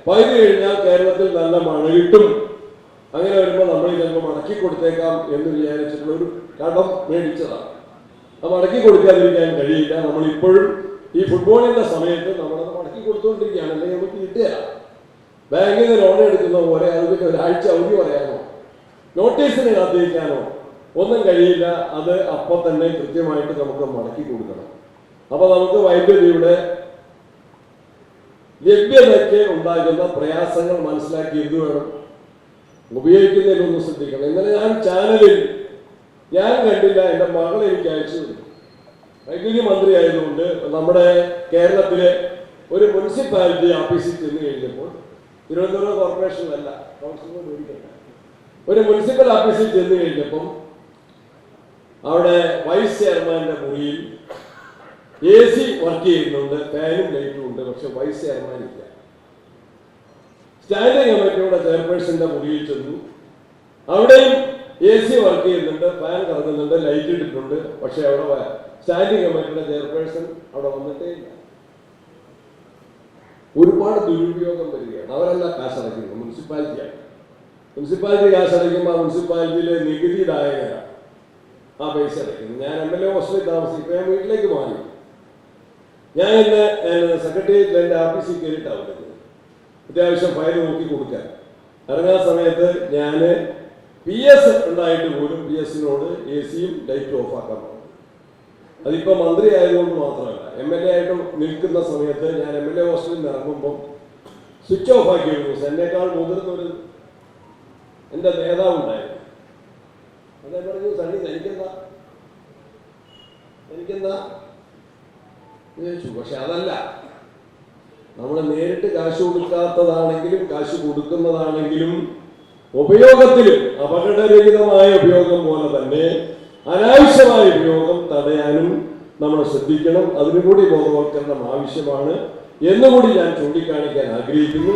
പകുതി കഴിഞ്ഞാൽ കേരളത്തിൽ നല്ല മഴ കിട്ടും. അങ്ങനെ വരുമ്പോൾ നമ്മൾ ചിലപ്പോൾ മടക്കി കൊടുത്തേക്കാം എന്ന് വിചാരിച്ചിട്ടുള്ള ഒരു കടം മേടിച്ചതാണ്. അത് മടക്കി കൊടുക്കാതിരിക്കാൻ കഴിയില്ല. നമ്മളിപ്പോഴും ഈ ഫുട്ബോളിന്റെ സമയത്ത് നമ്മളത് മടക്കി കൊടുത്തുകൊണ്ടിരിക്കുകയാണ്. അല്ലെങ്കിൽ നമുക്ക് കിട്ടുകയില്ല. ബാങ്കിൽ നിന്ന് ലോൺ എടുക്കുന്ന പോലെ അതിന് ഒരാഴ്ച അവധി പറയാനോ നോട്ടീസിന് കാത്തിരിക്കാനോ ഒന്നും കഴിയില്ല. അത് അപ്പം തന്നെ കൃത്യമായിട്ട് നമുക്ക് മടക്കി കൊടുക്കണം. അപ്പൊ നമുക്ക് വൈദ്യുതിയുടെ ലഭ്യതയ്ക്ക് ഉണ്ടാകുന്ന പ്രയാസങ്ങൾ മനസ്സിലാക്കി എന്ത് വേണം, ഉപയോഗിക്കുന്നതിലൊന്ന് ശ്രദ്ധിക്കണം. ഇന്നലെ ഞാൻ ചാനലിൽ ഞാൻ കണ്ടില്ല, എൻ്റെ മകൾ എനിക്ക് അയച്ചു തന്നു. വൈദ്യുതി മന്ത്രി ആയതുകൊണ്ട് നമ്മുടെ കേരളത്തിലെ ഒരു മുനിസിപ്പാലിറ്റി ഓഫീസിൽ ചെന്ന് കഴിഞ്ഞപ്പോൾ, തിരുവനന്തപുരം കോർപ്പറേഷനിലല്ല, കൗൺസിലർ മേടിക്കണ്ട, ഒരു മുനിസിപ്പൽ ഓഫീസിൽ ചെന്ന് കഴിഞ്ഞപ്പം അവിടെ വൈസ് ചെയർമാന്റെ മുറിയിൽ AC വർക്ക് ചെയ്യുന്നുണ്ട്, ഫാനും ലൈറ്റും ഉണ്ട്. പക്ഷെ വൈസ് ചെയർമാൻ ഇല്ല. സ്റ്റാൻഡിംഗ് കമ്മിറ്റിയുടെ ചെയർപേഴ്സന്റെ മുറിയിൽ ചെന്നു. അവിടെയും AC വർക്ക് ചെയ്യുന്നുണ്ട്, ഫാൻ കറങ്ങുന്നുണ്ട്, ലൈറ്റ് ഇട്ടിട്ടുണ്ട്. പക്ഷെ അവിടെ സ്റ്റാൻഡിംഗ് കമ്മിറ്റിയുടെ ചെയർപേഴ്സൺ അവിടെ വന്നിട്ടേ ഇല്ല. ഒരുപാട് ദുരുപയോഗം വരികയാണ്. അവരല്ല കാശടയ്ക്കുന്നത്, മുനിസിപ്പാലിറ്റിയാണ്. മുനിസിപ്പാലിറ്റി കാശടയ്ക്കുമ്പോൾ ആ മുനിസിപ്പാലിറ്റിയിലെ നികുതിദായകരാണ് ആ പൈസ അടയ്ക്കുന്നത്. ഞാൻ MLA ഹോസ്റ്റലിൽ താമസിക്കും. ഞാൻ വീട്ടിലേക്ക് മാറി. ഞാൻ ഇന്ന് സെക്രട്ടേറിയറ്റിൽ എൻ്റെ ഓഫീസിൽ കയറിയിട്ടാണ് വിളിക്കുന്നത്. അത്യാവശ്യം ഫയൽ നോക്കി കൊടുക്കാൻ ഇറങ്ങുന്ന സമയത്ത് ഞാൻ PS ഉണ്ടായിട്ട് പോലും PS-നോട് AC-യും ലൈറ്റും ഓഫാക്കാൻ പറഞ്ഞു. അതിപ്പോൾ മന്ത്രി ആയതുകൊണ്ട് മാത്രമല്ല, MLA ആയിട്ട് നിൽക്കുന്ന സമയത്ത് ഞാൻ MLA ഹോസ്റ്റലിൽ നിന്ന് ഇറങ്ങുമ്പം സ്വിച്ച് ഓഫ് ആക്കി വരുന്നു. എന്നേക്കാൾ മുതിർന്നൊരു എൻ്റെ നേതാവുണ്ടായിരുന്നു. അതേ പറഞ്ഞു, സണ്ണി എനിക്കെന്താ ചോദിച്ചു. പക്ഷെ അതല്ല, നമ്മൾ നേരിട്ട് കാശ് കൊടുക്കാത്തതാണെങ്കിലും കാശ് കൊടുക്കുന്നതാണെങ്കിലും ഉപയോഗത്തിലും അപകടരഹിതമായ ഉപയോഗം പോലെ തന്നെ അനാവശ്യമായ ഉപയോഗം തടയാനും നമ്മൾ ശ്രദ്ധിക്കണം. അതിനുകൂടി ബോധവൽക്കരണം ആവശ്യമാണ് എന്നുകൂടി ഞാൻ ചൂണ്ടിക്കാണിക്കാൻ ആഗ്രഹിക്കുന്നു.